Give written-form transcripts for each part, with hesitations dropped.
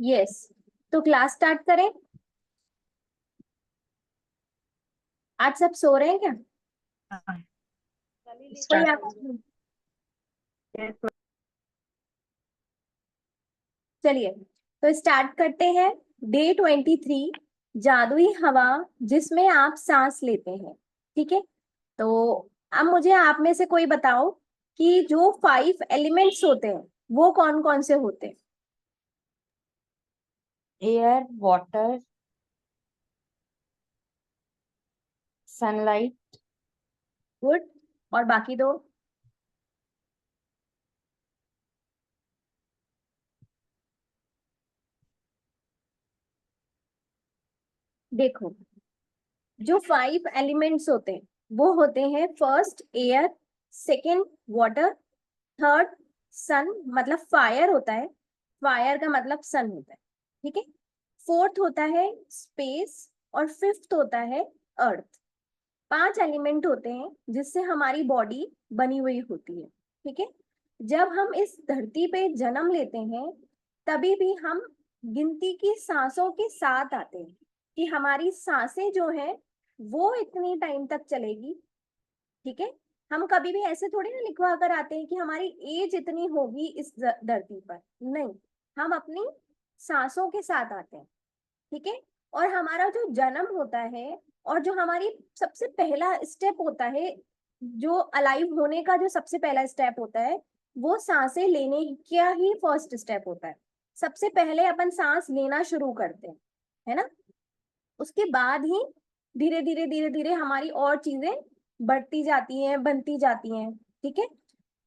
Yes. तो class start करें। आज सब सो रहे हैं क्या? कोई स्टार्ट। आप चलिए तो स्टार्ट करते हैं। डे 23, जादुई हवा जिसमें आप सांस लेते हैं। ठीक है। तो अब मुझे आप में से कोई बताओ कि जो 5 एलिमेंट्स होते हैं वो कौन कौन से होते हैं? Air, water, sunlight. गुड। और बाकी दो? देखो, जो 5 एलिमेंट्स होते हैं वो होते हैं first air, second water, third sun, मतलब फायर होता है, फायर का मतलब सन होता है। ठीक है। फोर्थ होता है स्पेस और फिफ्थ होता है अर्थ। 5 एलिमेंट होते हैं जिससे हमारी बॉडी बनी हुई होती है। ठीक है। जब हम इस धरती पे जन्म लेते हैं तभी भी हम गिनती की सांसों के साथ आते हैं कि हमारी सांसें जो है वो इतनी टाइम तक चलेगी। ठीक है। हम कभी भी ऐसे थोड़ी ना लिखवा कर आते हैं कि हमारी एज इतनी होगी इस धरती पर। नहीं, हम अपनी सांसों के साथ आते हैं। ठीक है। और हमारा जो जन्म होता है और जो हमारी सबसे पहला स्टेप होता है, जो अलाइव होने का जो सबसे पहला स्टेप होता है, वो सांसें लेने का ही फर्स्ट स्टेप होता है। सबसे पहले अपन सांस लेना शुरू करते हैं, है ना। उसके बाद ही धीरे धीरे धीरे धीरे हमारी और चीजें बढ़ती जाती हैं, बनती जाती हैं। ठीक है।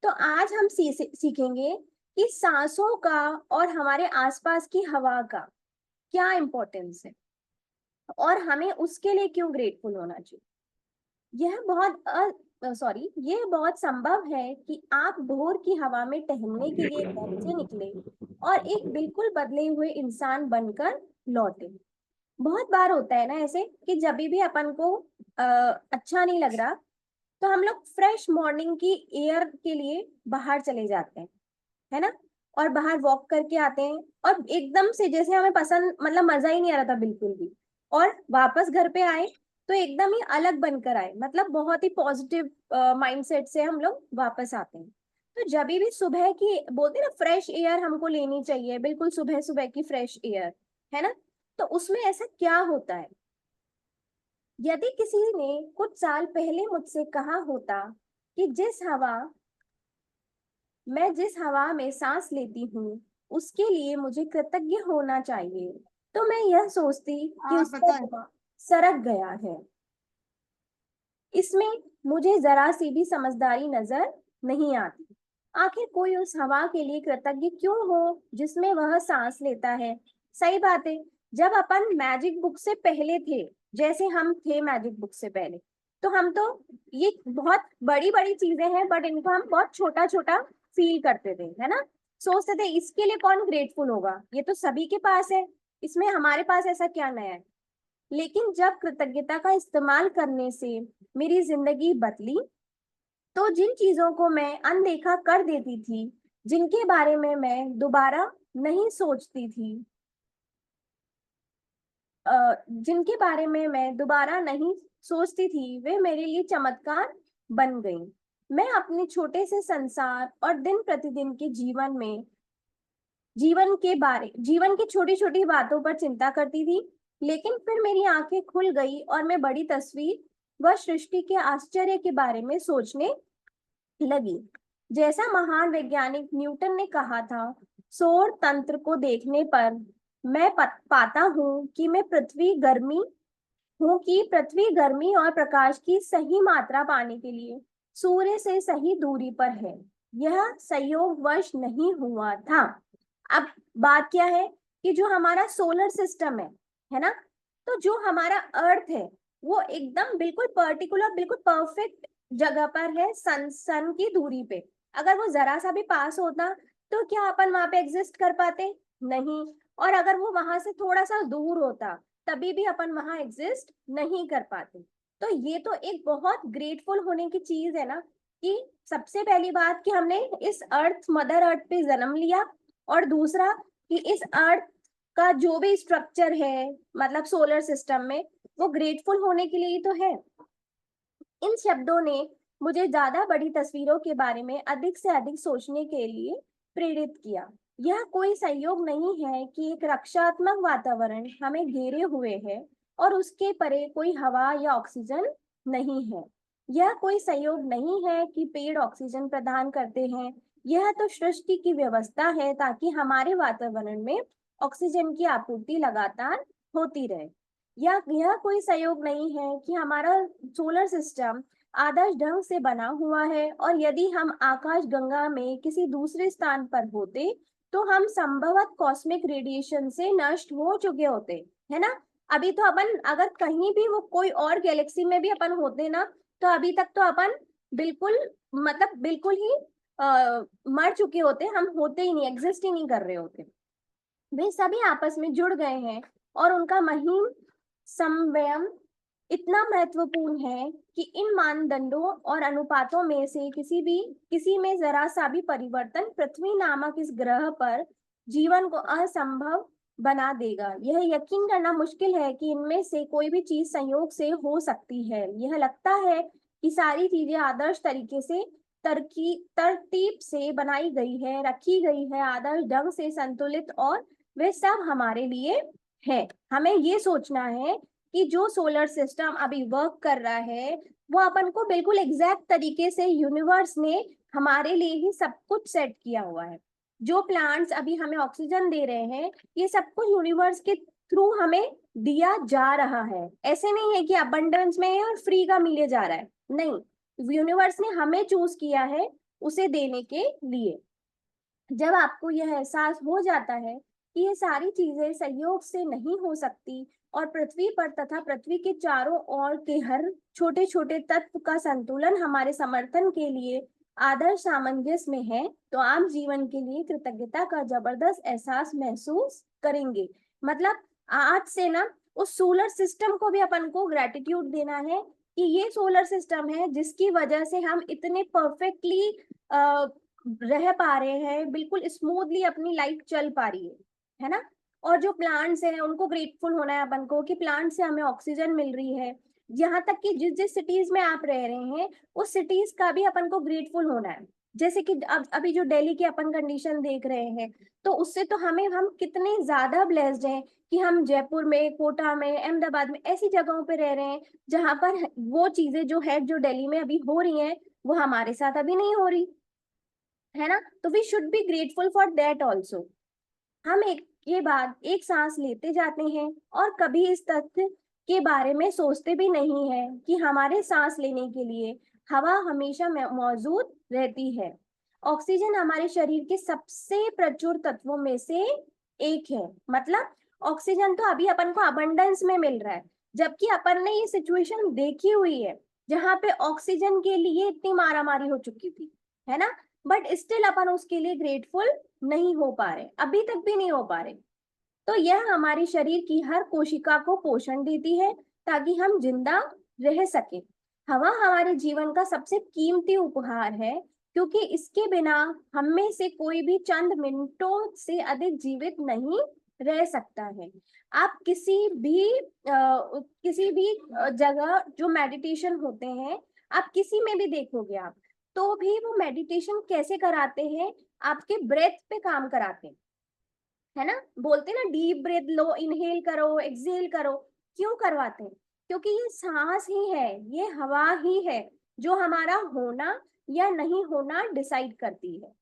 तो आज हम सीखेंगे कि सांसों का और हमारे आसपास की हवा का क्या इंपॉर्टेंस है और हमें उसके लिए क्यों ग्रेटफुल होना चाहिए। ये बहुत संभव है कि आप भोर की हवा में टहलने के लिए घर से निकले और एक बिल्कुल बदले हुए इंसान बनकर लौटे। बहुत बार होता है ना ऐसे कि जब भी अपन को अच्छा नहीं लग रहा तो हम लोग फ्रेश मॉर्निंग की एयर के लिए बाहर चले जाते हैं, है ना। और बाहर वॉक करके आते हैं और एकदम से जैसे हमें पसंद, मतलब मजा ही नहीं आ रहा था बिल्कुल भी, और वापस घर पे आए तो एकदम ही अलग बनकर आए, मतलब बहुत ही पॉजिटिव माइंडसेट से हम लोग वापस आते हैं। तो जब भी सुबह की बोलते हैं ना फ्रेश एयर हमको लेनी चाहिए, बिल्कुल सुबह सुबह की फ्रेश एयर, है ना। तो उसमें ऐसा क्या होता है? यदि किसी ने कुछ साल पहले मुझसे कहा होता कि जिस हवा में सांस लेती हूँ उसके लिए मुझे कृतज्ञ होना चाहिए, तो मैं यह सोचती कि आप उसका बताएं। दिमाग सरक गया है। इसमें मुझे जरा सी भी समझदारी नजर नहीं आती। आखिर कोई उस हवा के लिए कृतज्ञ क्यों हो जिसमें वह सांस लेता है? सही बात है। जब अपन मैजिक बुक से पहले थे, जैसे हम थे मैजिक बुक से पहले, तो हम तो ये बहुत बड़ी बड़ी चीजें हैं बट इनको हम बहुत छोटा छोटा फील करते थे, है ना। सोचते थे इसके लिए कौन ग्रेटफुल होगा, ये तो सभी के पास है, इसमें हमारे पास ऐसा क्या नया है। लेकिन जब कृतज्ञता का इस्तेमाल करने से मेरी जिंदगी बदली, तो जिन चीजों को मैं अनदेखा कर देती थी, जिनके बारे में मैं दोबारा नहीं सोचती थी, जिनके बारे में मैं दोबारा नहीं सोचती थी, वे मेरे लिए चमत्कार बन गई। मैं अपने छोटे से संसार और दिन प्रतिदिन के जीवन की छोटी छोटी बातों पर चिंता करती थी। लेकिन फिर मेरी आंखें खुल गई और मैं बड़ी तस्वीर व सृष्टि के आश्चर्य के बारे में सोचने लगी। जैसा महान वैज्ञानिक न्यूटन ने कहा था, सौर तंत्र को देखने पर मैं पाता हूँ कि पृथ्वी गर्मी और प्रकाश की सही मात्रा पाने के लिए सूर्य से सही दूरी पर है। यह संयोगवश नहीं हुआ था। अब बात क्या है कि जो हमारा सोलर सिस्टम है ना, तो जो हमारा अर्थ है वो एकदम बिल्कुल पर्टिकुलर, बिल्कुल परफेक्ट जगह पर है, सन की दूरी पे। अगर वो जरा सा भी पास होता तो क्या अपन वहां पे एग्जिस्ट कर पाते? नहीं। और अगर वो वहां से थोड़ा सा दूर होता तभी भी अपन वहां एग्जिस्ट नहीं कर पाते। तो ये तो एक बहुत ग्रेटफुल होने की चीज है ना, कि सबसे पहली बात कि हमने इस अर्थ, मदर अर्थ पे जन्म लिया, और दूसरा कि इस अर्थ का जो भी स्ट्रक्चर है मतलब सोलर सिस्टम में, वो ग्रेटफुल होने के लिए ही तो है। इन शब्दों ने मुझे ज्यादा बड़ी तस्वीरों के बारे में अधिक से अधिक सोचने के लिए प्रेरित किया। यह कोई संयोग नहीं है कि एक रक्षात्मक वातावरण हमें घेरे हुए है और उसके परे कोई हवा या ऑक्सीजन नहीं है। यह कोई संयोग नहीं है कि पेड़ ऑक्सीजन प्रदान करते हैं। यह तो सृष्टि की व्यवस्था है ताकि हमारे वातावरण में ऑक्सीजन की आपूर्ति लगातार होती रहे। यह कोई संयोग नहीं है कि हमारा सोलर सिस्टम आदर्श ढंग से बना हुआ है और यदि हम आकाश गंगा में किसी दूसरे स्थान पर होते तो हम संभवत कॉस्मिक रेडिएशन से नष्ट हो चुके होते, है ना। अभी तो अपन अगर कहीं भी वो कोई और गैलेक्सी में भी अपन होते ना, तो अभी तक तो अपन बिल्कुल मतलब बिल्कुल ही मर चुके होते, हम होते ही नहीं, एग्जिस्ट ही नहीं कर रहे होते। वे सभी आपस में जुड़ गए हैं और उनका महीन समन्वय इतना महत्वपूर्ण है कि इन मानदंडों और अनुपातों में से किसी में जरा सा भी परिवर्तन पृथ्वी नामक इस ग्रह पर जीवन को असंभव बना देगा। यह यकीन करना मुश्किल है कि इनमें से कोई भी चीज संयोग से हो सकती है। यह लगता है कि सारी चीजें आदर्श तरीके से तरतीब से बनाई गई है, रखी गई है, आदर्श ढंग से संतुलित, और वे सब हमारे लिए है। हमें ये सोचना है कि जो सोलर सिस्टम अभी वर्क कर रहा है वो अपन को बिल्कुल एग्जैक्ट तरीके से यूनिवर्स ने हमारे लिए ही सब कुछ सेट किया हुआ है। जो प्लांट्स अभी हमें ऑक्सीजन दे रहे हैं, ये सब कुछ यूनिवर्स के थ्रू हमें दिया जा रहा है। ऐसे नहीं है कि अबंडेंस में है और फ्री का मिले जा रहा है, नहीं, यूनिवर्स ने हमें चूज किया है उसे देने के लिए। जब आपको यह एहसास हो जाता है कि ये सारी चीजें संयोग से नहीं हो सकती और पृथ्वी पर तथा पृथ्वी के चारों ओर के हर छोटे छोटे तत्व का संतुलन हमारे समर्थन के लिए आदर्श सामंजस्य में है, तो आप जीवन के लिए कृतज्ञता का जबरदस्त एहसास महसूस करेंगे। मतलब आज से ना उस सोलर सिस्टम को भी अपन को ग्रेटिट्यूड देना है कि ये सोलर सिस्टम है जिसकी वजह से हम इतने परफेक्टली रह पा रहे हैं, बिल्कुल स्मूथली अपनी लाइफ चल पा रही है ना। और जो प्लांट्स हैं उनको ग्रेटफुल होना है अपन को कि प्लांट से हमें ऑक्सीजन मिल रही है। यहाँ तक कि जिस जिस सिटीज में आप रह रहे हैं उस सिटीज का भी अपन को ग्रेटफुल होना है। जैसे कि अब अभी जो दिल्ली की अपन कंडीशन देख रहे हैं, तो उससे तो हम कितने ज्यादा ब्लेस्ड हैं कि हम जयपुर में, कोटा में, अहमदाबाद में ऐसी जगहों पे रह रहे हैं जहां पर वो चीजें जो है जो दिल्ली में अभी हो रही हैं वो हमारे साथ अभी नहीं हो रही, है ना। तो we should be grateful for that also. हम एक के बाद एक सांस लेते जाते हैं और कभी इस तथ्य के बारे में सोचते भी नहीं है कि हमारे सांस लेने के लिए हवा हमेशा मौजूद रहती है। ऑक्सीजन हमारे शरीर के सबसे प्रचुर तत्वों में से एक है। मतलब ऑक्सीजन तो अभी अपन को अबंडेंस में मिल रहा है, जबकि अपन ने ये सिचुएशन देखी हुई है जहां पे ऑक्सीजन के लिए इतनी मारामारी हो चुकी थी, है ना। बट स्टिल अपन उसके लिए ग्रेटफुल नहीं हो पा रहे, अभी तक भी नहीं हो पा रहे। तो यह हमारे शरीर की हर कोशिका को पोषण देती है ताकि हम जिंदा रह सके। हवा हमारे जीवन का सबसे कीमती उपहार है क्योंकि इसके बिना हम में से कोई भी चंद मिनटों से अधिक जीवित नहीं रह सकता है। आप किसी भी जगह जो मेडिटेशन होते हैं, आप किसी में भी देखोगे आप, तो भी वो मेडिटेशन कैसे कराते हैं, आपके ब्रेथ पे काम कराते हैं, है ना। बोलते ना डीप ब्रेथ लो, इनहेल करो, एक्सहेल करो। क्यों करवाते हैं? क्योंकि ये सांस ही है, ये हवा ही है जो हमारा होना या नहीं होना डिसाइड करती है।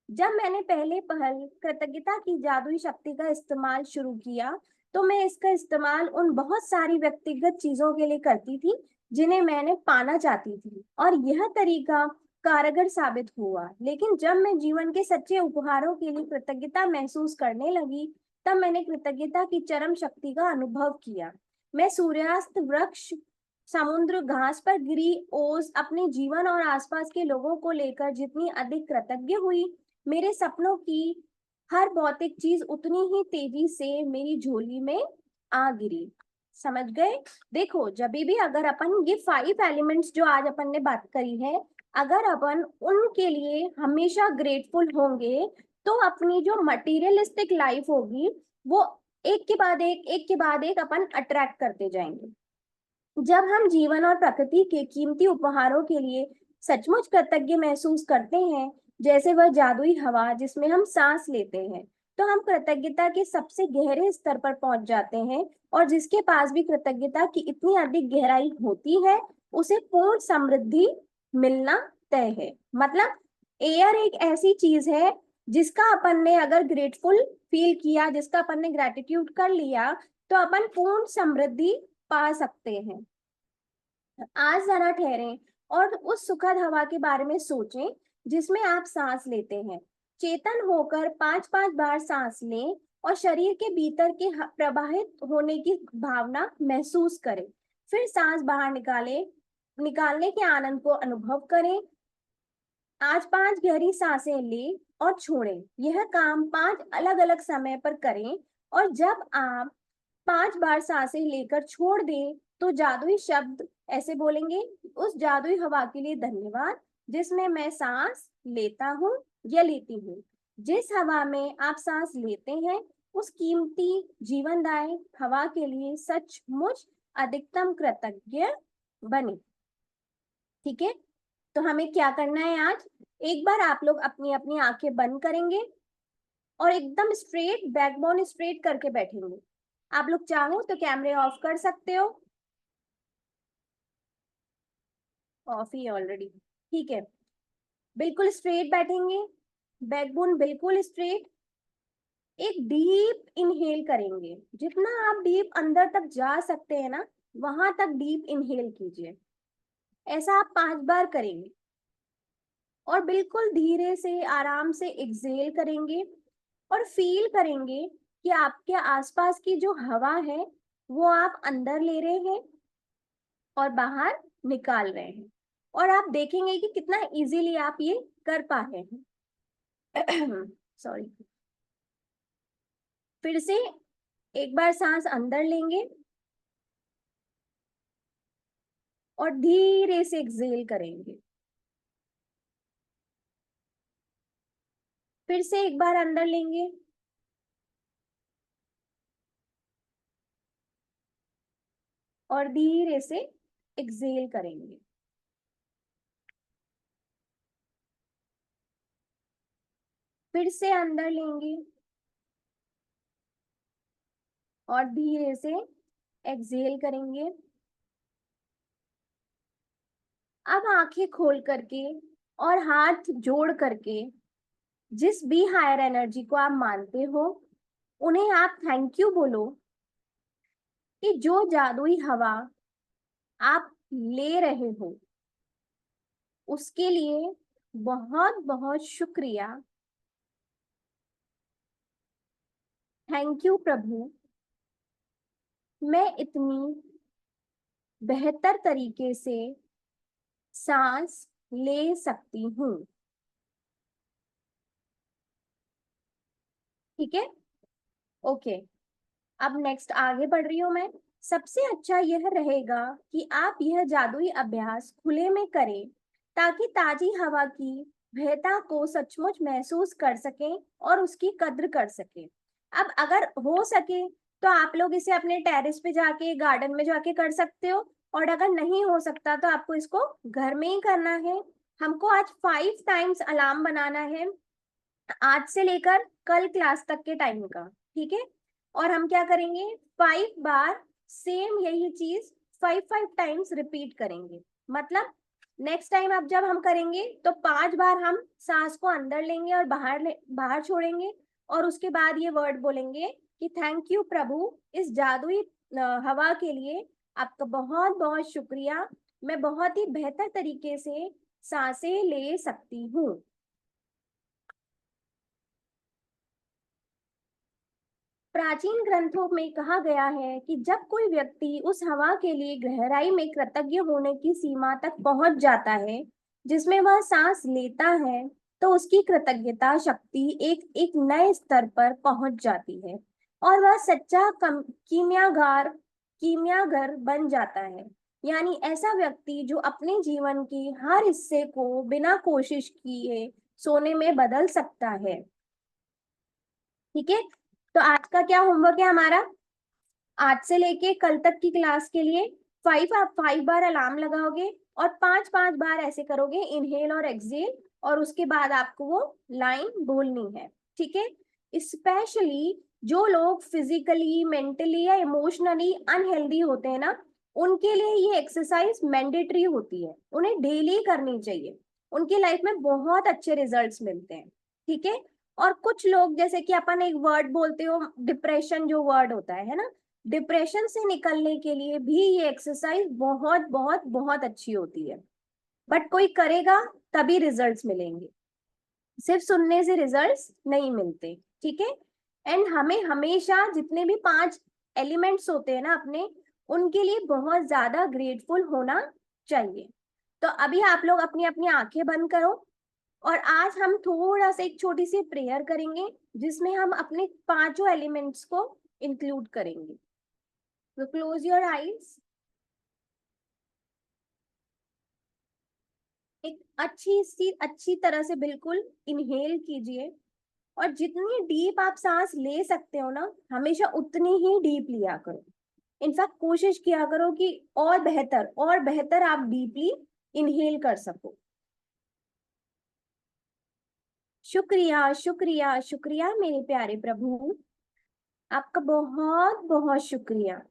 जब मैंने पहले पहल कृतज्ञता की जादुई शक्ति का इस्तेमाल शुरू किया, तो मैं इसका इस्तेमाल उन बहुत सारी व्यक्तिगत चीजों के लिए करती थी जिन्हें मैंने पाना चाहती थी, और यह तरीका कारगर साबित हुआ। लेकिन जब मैं जीवन के सच्चे उपहारों के लिए कृतज्ञता महसूस करने लगी, तब मैंने कृतज्ञता की चरम शक्ति का अनुभव किया। मैं सूर्यास्त, वृक्ष, समुद्र, घास पर गिरी ओस, अपने जीवन और आसपास के लोगों को लेकर जितनी अधिक कृतज्ञ हुई, मेरे सपनों की हर भौतिक चीज उतनी ही तेजी से मेरी झोली में आ गिरी। समझ गए? देखो, जब भी अगर अपन ये 5 एलिमेंट्स जो आज अपन ने बात करी है, अगर अपन उनके लिए हमेशा ग्रेटफुल होंगे, तो अपनी जो मटीरियलिस्टिक लाइफ होगी वो एक के बाद एक अपन अट्रैक्ट करते जाएंगे। जब हम जीवन और प्रकृति के कीमती उपहारों के लिए सचमुच कृतज्ञ महसूस करते हैं, जैसे वह जादुई हवा जिसमें हम सांस लेते हैं, तो हम कृतज्ञता के सबसे गहरे स्तर पर पहुंच जाते हैं। और जिसके पास भी कृतज्ञता की इतनी अधिक गहराई होती है, उसे पूर्ण समृद्धि मिलना तय है। मतलब एयर एक ऐसी चीज है जिसका अपन ने अगर ग्रेटफुल फील किया, जिसका अपन ने ग्रेटिट्यूड कर लिया, तो अपन पूर्ण समृद्धि पा सकते हैं। आज जरा ठहरें और उस सुखद हवा के बारे में सोचें जिसमें आप सांस लेते हैं। चेतन होकर 5-5 बार सांस लें और शरीर के भीतर के प्रवाहित होने की भावना महसूस करें। फिर सांस बाहर निकालने के आनंद को अनुभव करें। आज 5 गहरी सांसें लें और छोड़ें। यह काम 5 अलग अलग समय पर करें। और जब आप 5 बार सांसें लेकर छोड़ दें, तो जादुई शब्द ऐसे बोलेंगे, उस जादुई हवा के लिए धन्यवाद जिसमें मैं सांस लेता हूँ या लेती हूँ। जिस हवा में आप सांस लेते हैं, उस कीमती जीवनदायी हवा के लिए सचमुच अधिकतम कृतज्ञ बने। ठीक है, तो हमें क्या करना है आज? एक बार आप लोग अपनी अपनी आंखें बंद करेंगे और एकदम स्ट्रेट, बैकबोन स्ट्रेट करके बैठेंगे। आप लोग चाहो तो कैमरे ऑफ कर सकते हो, ऑफ ही ऑलरेडी। ठीक है, बिल्कुल स्ट्रेट बैठेंगे, बैकबोन बिल्कुल स्ट्रेट। एक डीप इनहेल करेंगे, जितना आप डीप अंदर तक जा सकते हैं ना, वहां तक डीप इनहेल कीजिए। ऐसा आप 5 बार करेंगे और बिल्कुल धीरे से आराम से एक्सहेल करेंगे और फील करेंगे कि आपके आसपास की जो हवा है वो आप अंदर ले रहे हैं और बाहर निकाल रहे हैं। और आप देखेंगे कि कितना इजीली आप ये कर पा रहे हैं। सॉरी। फिर से एक बार सांस अंदर लेंगे और धीरे से एक्सहेल करेंगे। फिर से एक बार अंदर लेंगे और धीरे से एक्सहेल करेंगे। फिर से अंदर लेंगे और धीरे से एक्सहेल करेंगे। अब आंखें खोल करके और हाथ जोड़ करके जिस भी हायर एनर्जी को आप मानते हो, उन्हें आप थैंक यू बोलो कि जो जादुई हवा आप ले रहे हो उसके लिए बहुत बहुत शुक्रिया। थैंक यू प्रभु, मैं इतनी बेहतर तरीके से सांस ले सकती हूँ। ठीक है, ओके। अब नेक्स्ट आगे बढ़ रही हूँ मैं। सबसे अच्छा यह रहेगा कि आप यह जादुई अभ्यास खुले में करें, ताकि ताजी हवा की महत्ता को सचमुच महसूस कर सकें और उसकी कद्र कर सकें। अब अगर हो सके तो आप लोग इसे अपने टेरेस पे जाके, गार्डन में जाके कर सकते हो। और अगर नहीं हो सकता तो आपको इसको घर में ही करना है। हमको आज 5 टाइम्स अलार्म बनाना है, आज से लेकर कल क्लास तक के टाइम का। ठीक है, और हम क्या करेंगे, 5 बार सेम यही चीज 5 टाइम्स रिपीट करेंगे। मतलब नेक्स्ट टाइम अब जब हम करेंगे तो 5 बार हम सांस को अंदर लेंगे और बाहर छोड़ेंगे। और उसके बाद ये वर्ड बोलेंगे कि थैंक यू प्रभु, इस जादुई हवा के लिए आपका बहुत बहुत शुक्रिया, मैं बहुत ही बेहतर तरीके से सांसें ले सकती हूँ। प्राचीन ग्रंथों में कहा गया है कि जब कोई व्यक्ति उस हवा के लिए गहराई में कृतज्ञ होने की सीमा तक पहुंच जाता है जिसमें वह सांस लेता है, तो उसकी कृतज्ञता शक्ति एक एक नए स्तर पर पहुंच जाती है और वह सच्चा कीमियागर बन जाता है। यानी ऐसा व्यक्ति जो अपने जीवन के हर हिस्से को बिना कोशिश किए सोने में बदल सकता है। ठीक है, तो आज का क्या होमवर्क है हमारा, आज से लेके कल तक की क्लास के लिए आप 5 बार अलार्म लगाओगे और 5 5 बार ऐसे करोगे, इनहेल और एक्सहेल, और उसके बाद आपको वो लाइन बोलनी है, ठीक है। स्पेशली जो लोग फिजिकली, मेंटली या इमोशनली अनहेल्दी होते हैं ना, उनके लिए ये एक्सरसाइज मैंडेटरी होती है, उन्हें डेली करनी चाहिए, उनकी लाइफ में बहुत अच्छे रिजल्ट्स मिलते हैं, ठीक है। और कुछ लोग, जैसे कि अपन एक वर्ड बोलते हो डिप्रेशन, जो वर्ड होता है ना, डिप्रेशन से निकलने के लिए भी ये एक्सरसाइज बहुत बहुत बहुत अच्छी होती है। बट कोई करेगा तभी रिजल्ट्स मिलेंगे, सिर्फ सुनने से रिजल्ट्स नहीं मिलते, ठीक है। एंड हमें हमेशा जितने भी 5 एलिमेंट्स होते हैं ना अपने, उनके लिए बहुत ज्यादा ग्रेटफुल होना चाहिए। तो अभी आप लोग अपनी अपनी आंखें बंद करो, और आज हम थोड़ा सा एक छोटी सी प्रेयर करेंगे, जिसमें हम अपने 5 एलिमेंट्स को इंक्लूड करेंगे। So close your eyes. एक अच्छी तरह से बिल्कुल इनहेल कीजिए, और जितनी डीप आप सांस ले सकते हो ना, हमेशा उतनी ही डीप लिया करो। इनफैक्ट कोशिश किया करो कि और बेहतर आप डीपली इनहेल कर सको। शुक्रिया शुक्रिया शुक्रिया मेरे प्यारे प्रभु, आपका बहुत बहुत शुक्रिया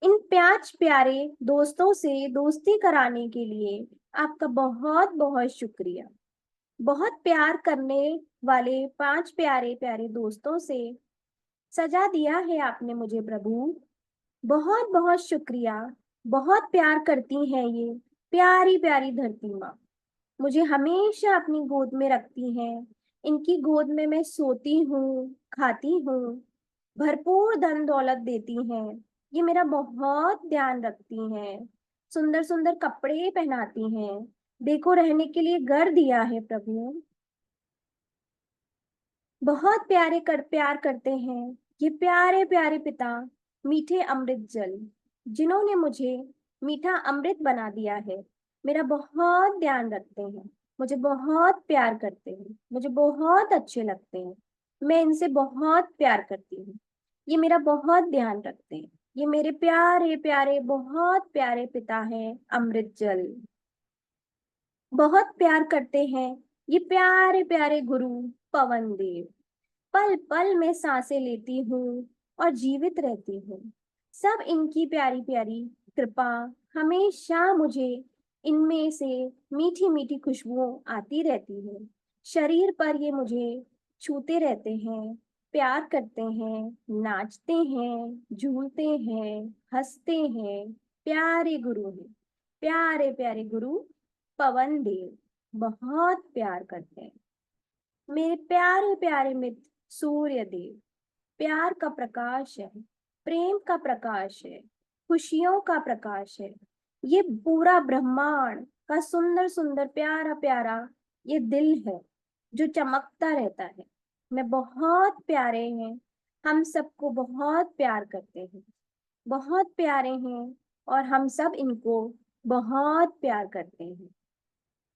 इन 5 प्यारे दोस्तों से दोस्ती कराने के लिए। आपका बहुत बहुत शुक्रिया, बहुत प्यार करने वाले 5 प्यारे प्यारे दोस्तों से सजा दिया है आपने मुझे प्रभु। बहुत बहुत शुक्रिया, बहुत प्यार करती हैं ये प्यारी प्यारी धरती माँ, मुझे हमेशा अपनी गोद में रखती हैं। इनकी गोद में मैं सोती हूँ, खाती हूँ, भरपूर धन दौलत देती हैं। ये मेरा बहुत ध्यान रखती हैं, सुंदर सुंदर कपड़े पहनाती हैं, देखो रहने के लिए घर दिया है प्रभु। बहुत प्यार करते हैं ये प्यारे प्यारे पिता, मीठे अमृत जल, जिन्होंने मुझे मीठा अमृत बना दिया है। मेरा बहुत ध्यान रखते हैं, मुझे बहुत प्यार करते हैं, मुझे बहुत अच्छे लगते हैं, मैं इनसे बहुत प्यार करती हूँ। ये मेरा बहुत ध्यान रखते हैं, ये मेरे प्यारे प्यारे बहुत प्यारे पिता हैं अमृत जल। बहुत प्यार करते हैं ये प्यारे प्यारे गुरु पवन देव, पल पल में सांसें लेती हूँ और जीवित रहती हूँ। सब इनकी प्यारी प्यारी कृपा, हमेशा मुझे इनमें से मीठी मीठी खुशबुओं आती रहती है। शरीर पर ये मुझे छूते रहते हैं, प्यार करते हैं, नाचते हैं, झूलते हैं, हंसते हैं। प्यारे गुरु हैं, प्यारे प्यारे गुरु पवन देव, बहुत प्यार करते हैं। मेरे प्यारे प्यारे मित्र सूर्य देव, प्यार का प्रकाश है, प्रेम का प्रकाश है, खुशियों का प्रकाश है। ये पूरा ब्रह्मांड का सुंदर सुंदर प्यारा प्यारा ये दिल है, जो चमकता रहता है। मैं बहुत प्यारे हैं, हम सबको बहुत प्यार करते हैं, बहुत प्यारे हैं, और हम सब इनको बहुत प्यार करते हैं।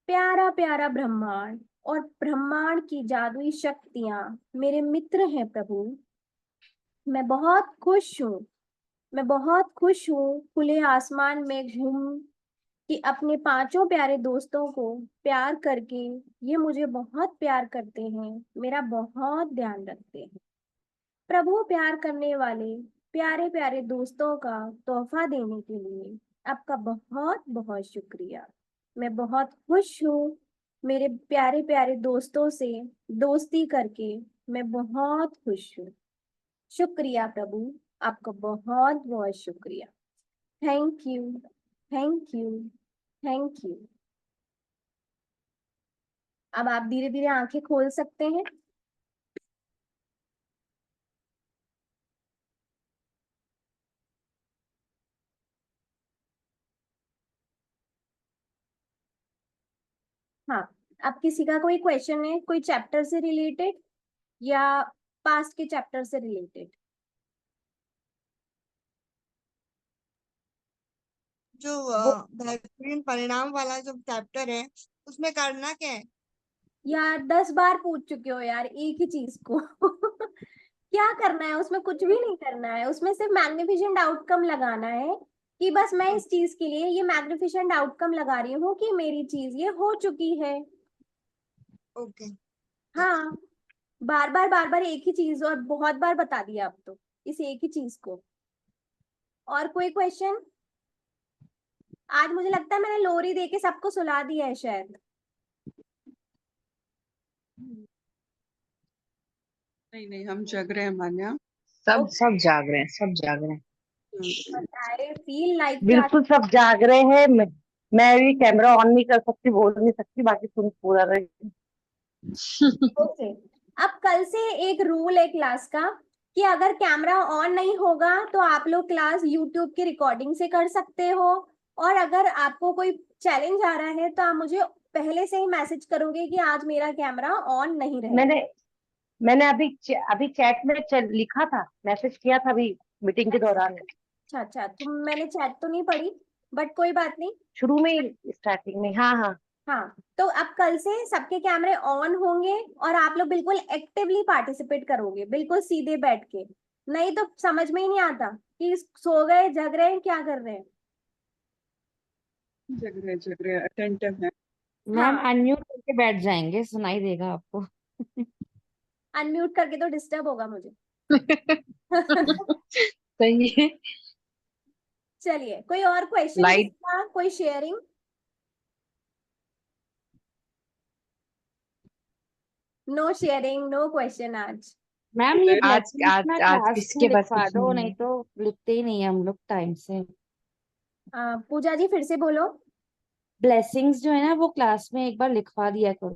प्यारा प्यारा ब्रह्मांड और ब्रह्मांड की जादुई शक्तियां मेरे मित्र हैं प्रभु। मैं बहुत खुश हूँ, मैं बहुत खुश हूँ खुले आसमान में घूम कि अपने 5 प्यारे दोस्तों को प्यार करके ये मुझे बहुत प्यार करते हैं, मेरा बहुत ध्यान रखते हैं। प्रभु, प्यार करने वाले प्यारे प्यारे दोस्तों का तोहफा देने के लिए आपका बहुत बहुत शुक्रिया। मैं बहुत खुश हूँ मेरे प्यारे प्यारे दोस्तों से दोस्ती करके, मैं बहुत खुश हूँ। शुक्रिया प्रभु, आपका बहुत बहुत शुक्रिया। Thank you, thank you, thank you. अब आप धीरे धीरे आंखें खोल सकते हैं। हाँ, अब किसी का कोई क्वेश्चन है, कोई चैप्टर से रिलेटेड या पास्ट के चैप्टर से रिलेटेड? जो वो बेहतरीन परिणाम वाला जो चैप्टर है उसमें करना क्या है? यार 10 बार पूछ चुके हो यार एक ही चीज को क्या करना है उसमें? कुछ भी नहीं करना है उसमें, सिर्फ मैग्निफिसेंट आउटकम लगाना है कि बस मैं इस चीज के लिए ये मैग्निफिसेंट आउटकम लगा रही हूँ कि मेरी चीज ये हो चुकी है। ओके। हाँ, बार बार एक ही चीज और बहुत बार बता दिया अब तो इस एक ही चीज को। और कोई क्वेश्चन? आज मुझे लगता है मैंने लोरी दे के सबको सुला दिया है शायद। नहीं नहीं, हम जग रहे हैं मान्या। सब जाग रहे हैं, सब जाग रहे हैं। आई फील लाइक बिल्कुल सब जाग रहे हैं। मैं भी कैमरा ऑन नहीं कर सकती, बोल नहीं सकती, बाकी तुम पूरा रहे। ओके। अब कल से एक रूल है क्लास का कि अगर कैमरा ऑन नहीं होगा तो आप लोग क्लास यूट्यूब की रिकॉर्डिंग से कर सकते हो। और अगर आपको कोई चैलेंज आ रहा है तो आप मुझे पहले से ही मैसेज करोगे कि आज मेरा कैमरा ऑन नहीं रहेगा। मैंने अभी चैट में लिखा था, मैसेज किया था अभी मीटिंग के दौरान, अच्छा अच्छा, तो मैंने चैट तो नहीं पढ़ी, बट कोई बात नहीं। शुरू में ही, स्टार्टिंग में। हाँ हाँ। हाँ, तो अब कल से सबके कैमरे ऑन होंगे और आप लोग बिल्कुल एक्टिवली पार्टिसिपेट करोगे, बिल्कुल सीधे बैठ के। नहीं तो समझ में ही नहीं आता कि सो गए, जग रहे हैं, क्या कर रहे हैं। जग रहे अटेंटिव है। मैम हाँ, अनम्यूट करके बैठ जाएंगे, सुनाई देगा आपको। अनम्यूट करके तो डिस्टर्ब होगा मुझे। सही है। चलिए, कोई और क्वेश्चन लाइट किसका, कोई sharing? No sharing, no question आज। मैम ये आज ब्लेसिंग्स आज ना आज क्लास में किसके पास लिखवा कुछ दो, नहीं नहीं है। तो लिखते ही नहीं है हम लोग टाइम से। पूजा जी फिर से बोलो। ब्लेसिंग्स जो है ना वो क्लास में एक बार लिखवा दिया करो,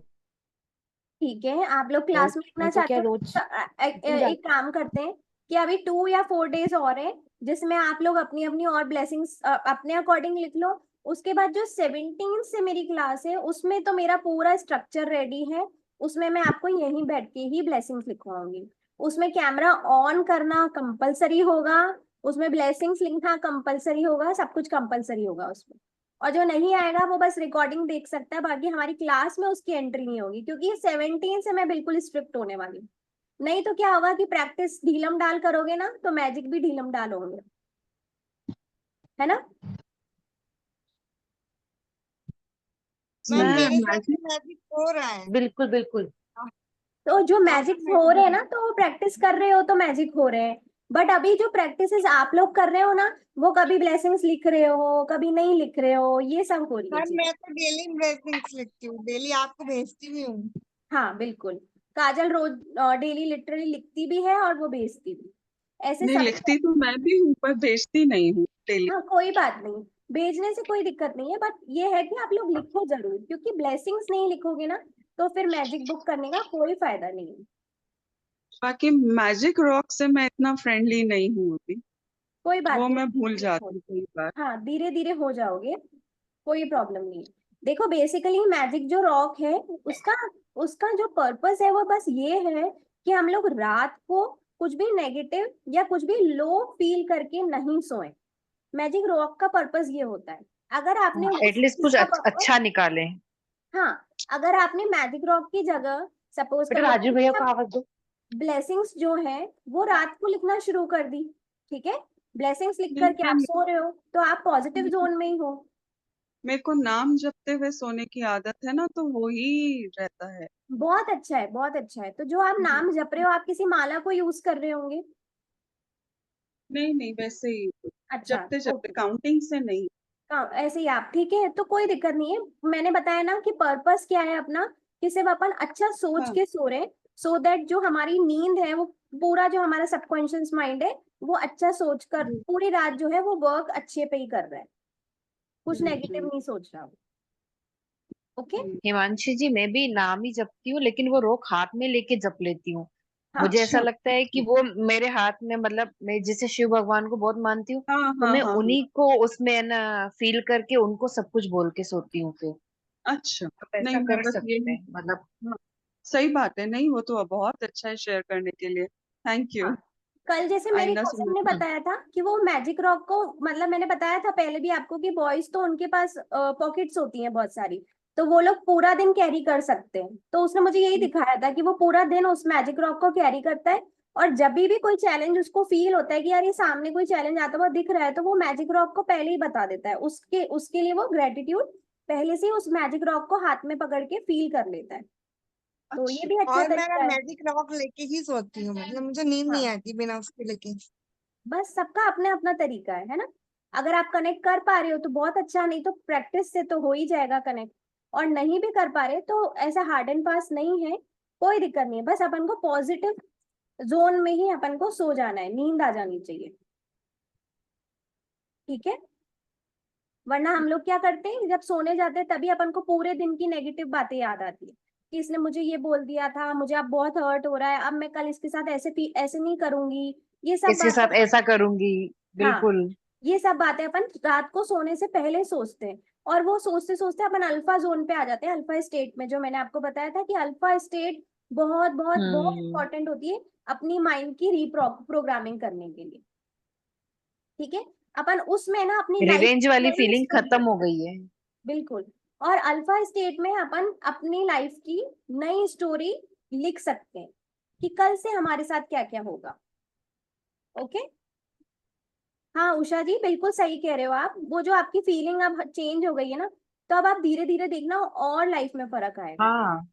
ठीक है, आप लोग क्लास में लिखना नहीं तो क्या चाहते हो रोज तो भूल एक काम करते हैं कि अभी 2 या 4 डेज और है जिसमें आप लोग अपनी अपनी और ब्लेसिंग्स अपने अकॉर्डिंग लिख लो। उसके बाद जो 17 से मेरी क्लास है उसमें तो मेरा पूरा स्ट्रक्चर रेडी है। उसमें मैं आपको यहीं बैठ के ही ब्लेसिंग्स लिखवाऊंगी। उसमें कैमरा ऑन करना कंपलसरी होगा, उसमें ब्लेसिंग्स लिखना कंपलसरी होगा, सब कुछ कंपलसरी होगा उसमें। और जो नहीं आएगा वो बस रिकॉर्डिंग देख सकता है, बाकी हमारी क्लास में उसकी एंट्री नहीं होगी क्योंकि 17 से मैं बिल्कुल स्ट्रिक्ट होने वाली हूँ। नहीं तो क्या होगा कि प्रैक्टिस ढीलम डाल करोगे ना तो मैजिक भी ढीलम डाल होंगे, है ना? मैम मैं मेरे साथ मैजिक मैजिक हो रहा है। बिल्कुल बिल्कुल। तो जो काफी मैजिक हो मैजिक रहे हो हैं ना, तो वो प्रैक्टिस कर रहे हो तो मैजिक हो रहे हैं। बट अभी जो प्रैक्टिसेस आप लोग कर रहे हो ना, वो कभी ब्लेसिंग्स लिख रहे हो, कभी नहीं लिख रहे हो, ये सब हो रही है मैम चीज। मैं तो डेली ब्लेसिंग्स लिखती हूँ, डेली आपको भेजती भी हूँ। हाँ बिल्कुल, काजल रोज डेली लिटरली लिखती भी है और वो भेजती भी, ऐसे नहीं, सब। लिखती तो मैं भी हूँ पर भेजती नहीं हूँ डेली। हाँ कोई बात नहीं, भेजने से कोई दिक्कत नहीं है, बट ये है कि आप लोग लिखो जरूर, क्योंकि ब्लेसिंग्स नहीं लिखोगे ना तो फिर मैजिक बुक करने का कोई फायदा नहीं है। बाकी मैजिक रॉक से मैं इतना फ्रेंडली नहीं हूँ अभी, कोई बात वो नहीं, मैं भूल धीरे-धीरे जाती हो, हूँ कई बार। हाँ धीरे धीरे हो जाओगे, कोई प्रॉब्लम नहीं है। देखो बेसिकली मैजिक जो रॉक है उसका उसका जो पर्पस है वो बस ये है कि हम लोग रात को कुछ भी नेगेटिव या कुछ भी लो फील करके नहीं सोए। मैजिक रॉक का पर्पस ये होता है। अगर आपने उस एटलीस्ट चीज कुछ का पर्पस, अच्छा निकाले। हाँ, अगर आपने मैजिक रॉक की जगह सपोज बेटा करो राजू भैया को आवाज दो। ब्लेसिंग्स जो है वो रात को लिखना शुरू कर दी, ठीक है, ब्लेसिंग्स लिख नहीं करके है, आप सो रहे हो तो आप पॉजिटिव जोन में ही हो। मेरे को नाम जपते हुए सोने की आदत है ना, तो वो ही रहता है। बहुत अच्छा है, बहुत अच्छा है। तो जो आप नाम जप रहे हो, आप किसी माला को यूज कर रहे होंगे। नहीं नहीं, वैसे ही अच्छा, जपते जपते, ओके, काउंटिंग से नहीं। ऐसे ही आप ठीक है तो कोई दिक्कत नहीं है। मैंने बताया ना कि पर्पस क्या है अपना, कि सिर्फ अपन अच्छा सोच हाँ। के सो रहे, सो दैट जो हमारी नींद है वो पूरा, जो हमारा सबकॉन्शियस माइंड है वो अच्छा सोच कर पूरी रात जो है वो वर्क अच्छे पे ही कर रहा है, कुछ नेगेटिव हम्म, नहीं सोच रहा। ओके। हिमांशी जी, मैं भी नाम ही जपती हूँ, लेकिन वो रोक हाथ में लेके जप लेती हूँ। हाँ मुझे ऐसा अच्छा। लगता है कि वो मेरे हाथ में, मतलब मैं जैसे शिव भगवान को बहुत मानती हूँ, हाँ तो हाँ मैं हाँ हाँ। उन्हीं को उसमें ना फील करके उनको सब कुछ बोल के सोती हूँ। फिर अच्छा। आप ऐसा नहीं, मैं कर बस सकते यही। हैं, मतलब। हाँ, सही बात है। नहीं, वो तो बहुत अच्छा है शेयर करने के लिए। Thank you. हाँ, कल जैसे मेरी आईना से कजिन ने मैं। बताया था कि वो मैजिक रॉक को, मतलब मैंने बताया था पहले भी आपको कि बॉयज तो उनके पास पॉकेट्स होती हैं बहुत सारी, तो वो लोग पूरा दिन कैरी कर सकते हैं। तो उसने मुझे यही दिखाया था कि वो पूरा दिन उस मैजिक रॉक को कैरी करता है और जब भी कोई चैलेंज उसको फील होता है कि यार ये सामने कोई चैलेंज आता हुआ दिख रहा है, तो वो मैजिक रॉक को पहले ही बता देता है, उसके उसके लिए वो ग्रेटिट्यूड पहले से ही उस मैजिक रॉक को हाथ में पकड़ के फील कर लेता है। तो ये अच्छा। भी अच्छा और मैं तरीका है। मैजिक रॉक लेके ही सोती हूँ, मतलब मुझे नींद नहीं हाँ, आती बिना उसके लेके। बस सबका अपना अपना तरीका है ना। अगर आप कनेक्ट कर पा रहे हो तो बहुत अच्छा, नहीं तो प्रैक्टिस से तो हो ही जाएगा कनेक्ट। और नहीं भी कर पा रहे तो ऐसा हार्ड एंड फास्ट नहीं है, कोई दिक्कत नहीं है, बस अपन को पॉजिटिव जोन में ही अपन को सो जाना है, नींद आ जानी चाहिए। ठीक है। वरना हम लोग क्या करते हैं, जब सोने जाते हैं तभी अपन को पूरे दिन की नेगेटिव बातें याद आती है कि इसने मुझे ये बोल दिया था, मुझे अब बहुत हर्ट हो रहा है, अब मैं कल इसके साथ ऐसे नहीं करूंगी, ये सब इसके साथ बातें। ऐसा करूंगी। हाँ, बिल्कुल। ये सब बातें अपन रात को सोने से पहले सोचते हैं, और वो सोचते सोचते अपन अल्फा जोन पे आ जाते हैं, अल्फा स्टेट में, जो मैंने आपको बताया था कि अल्फा स्टेट बहुत बहुत बहुत हम्म। इंपॉर्टेंट होती है अपनी माइंड की रीप्रोग्रामिंग करने के लिए। ठीक है। अपन उसमें ना अपनी लाइफ रिवेंज वाली नई फीलिंग स्टोरी खत्म लिखते हो हैं। गई है। बिल्कुल। और अल्फा स्टेट में अपन अपनी लाइफ की नई स्टोरी लिख सकते हैं कि कल से हमारे साथ क्या क्या होगा। ओके। हाँ उषा जी, बिल्कुल सही कह रहे हो आप, वो जो आपकी फीलिंग अब चेंज हो गई है ना, तो अब आप धीरे धीरे देखना और लाइफ में फर्क आएगा। हाँ,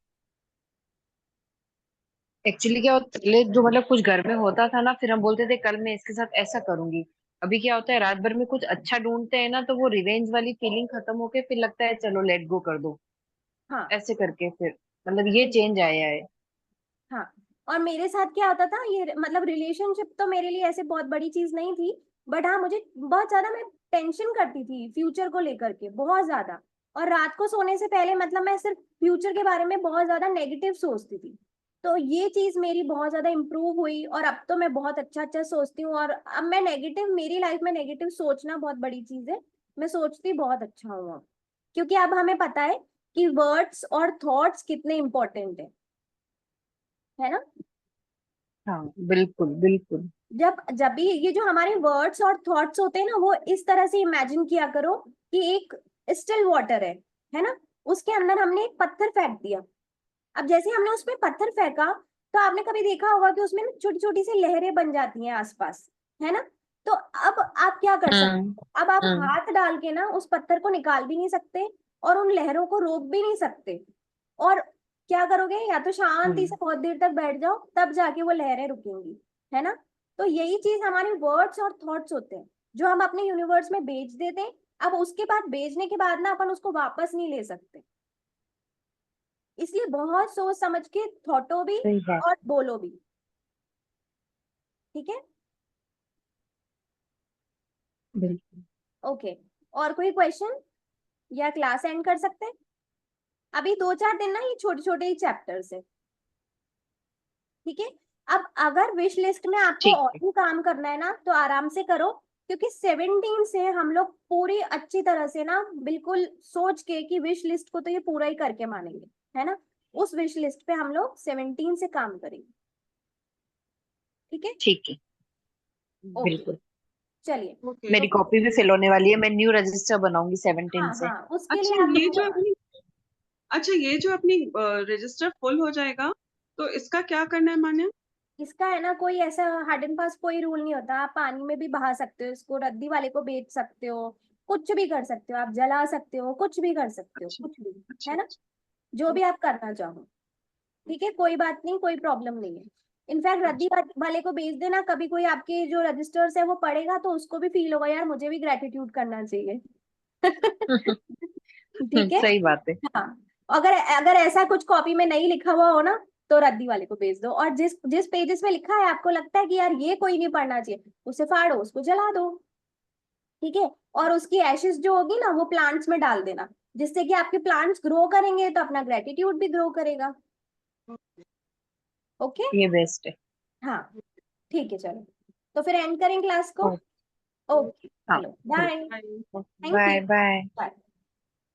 एक्चुअली क्या होता पहले जो मतलब कुछ घर में होता था ना, फिर हम बोलते थे कल मैं इसके साथ ऐसा करूंगी। अभी क्या होता है, रात भर में कुछ अच्छा ढूंढते हैं ना, तो वो रिवेंज वाली फीलिंग खत्म होके फिर लगता है चलो लेट गो कर दो। हाँ ऐसे करके फिर मतलब ये बिल्कुल। चेंज आया है। हाँ, और मेरे साथ क्या होता था, ये मतलब रिलेशनशिप तो मेरे लिए ऐसे बहुत बड़ी चीज नहीं थी, बट हाँ मुझे बहुत ज्यादा, मैं टेंशन करती थी फ्यूचर को लेकर के बहुत ज्यादा। और रात को सोने से पहले मतलब मैं सिर्फ फ्यूचर के बारे में बहुत ज्यादा नेगेटिव सोचती थी। तो ये चीज मेरी बहुत ज्यादा इम्प्रूव हुई, और अब तो मैं बहुत अच्छा अच्छा सोचती हूँ, और अब मैं नेगेटिव, मेरी लाइफ में नेगेटिव सोचना बहुत बड़ी चीज है, मैं सोचती बहुत अच्छा हूँ अब। क्योंकि अब हमें पता है कि वर्ड्स और थॉट्स कितने इंपॉर्टेंट है ना। हाँ बिल्कुल बिल्कुल। जब जब भी ये जो हमारे वर्ड्स और थॉट्स होते हैं ना, वो इस तरह से इमेजिन किया करो कि एक स्टिल वाटर है ना, उसके अंदर हमने एक पत्थर फेंक दिया। अब जैसे हमने उसमें पत्थर फेंका, तो आपने कभी देखा होगा कि उसमें छोटी छोटी सी लहरें बन जाती हैं आसपास, है ना। तो अब आप क्या कर सकते हम्म। हो, अब आप हम्म। हाथ डाल के ना उस पत्थर को निकाल भी नहीं सकते, और उन लहरों को रोक भी नहीं सकते। और क्या करोगे, या तो शांति से हम्म। बहुत देर तक बैठ जाओ, तब जाके वो लहरें रुकेंगी, है ना। तो यही चीज हमारे वर्ड्स और थॉट्स होते हैं, जो हम अपने यूनिवर्स में भेज देते हैं। अब उसके बाद, भेजने के बाद ना अपन उसको वापस नहीं ले सकते, इसलिए बहुत सोच समझ के थॉटो भी सही बात। और बोलो भी। ठीक है। बिल्कुल। ओके। और कोई क्वेश्चन, या क्लास एंड कर सकते हैं। अभी 2-4 दिन ना ये छोटे छोटे ही चैप्टर्स है। ठीक है। अब अगर विश लिस्ट में आपको ठीक और है। भी काम करना है ना, तो आराम से करो, क्योंकि 17 से हम लोग पूरी अच्छी तरह से ना, बिल्कुल सोच के कि विश लिस्ट को तो ये पूरा ही करके मानेंगे, है ना, उस विश लिस्ट पे हम लोग 17 से काम करेंगे। ठीक है। ठीक है। ओके। बिल्कुल। चलिए। ओके। तो मेरी कॉपी भी फिल होने वाली है, मैं न्यू रजिस्टर बनाऊंगी 17 हाँ से। हाँ, उसके अच्छा लिए आप ये जो अपनी अच्छा ये जो अपनी रजिस्टर फुल हो जाएगा, तो इसका क्या करना है मान्या? इसका है ना, कोई ऐसा हार्ड एंड फास्ट कोई रूल नहीं होता, आप पानी में भी बहा सकते हो इसको, रद्दी वाले को बेच सकते हो, कुछ भी कर सकते हो, आप जला सकते हो, कुछ भी कर सकते हो, अच्छा कुछ भी, अच्छा है ना, अच्छा। जो भी आप करना चाहो। ठीक है, कोई बात नहीं, कोई प्रॉब्लम नहीं है। इनफैक्ट रद्दी अच्छा। वाले को बेच देना, कभी कोई आपके जो रजिस्टर्स है वो पढ़ेगा तो उसको भी फील होगा, यार मुझे भी ग्रेटिट्यूड करना चाहिए। ठीक है। सही बात है। हाँ, अगर अगर ऐसा कुछ कॉपी में नहीं लिखा हुआ हो ना, तो रद्दी वाले को भेज दो, और जिस जिस पेजेस में लिखा है आपको लगता है कि यार ये कोई नहीं पढ़ना चाहिए, उसे फाड़ो, उसको जला दो। ठीक है। और उसकी एशेस जो होगी ना, वो प्लांट्स में डाल देना, जिससे कि आपके प्लांट्स ग्रो करेंगे तो अपना ग्रेटिट्यूड भी ग्रो करेगा। ओके। ये बेस्ट है। हाँ ठीक है, चलो, तो फिर एंड करें क्लास को। ओ, ओके हाँ चलो, बाय। बिल्कुल। Thank you. Bye bye. Bye.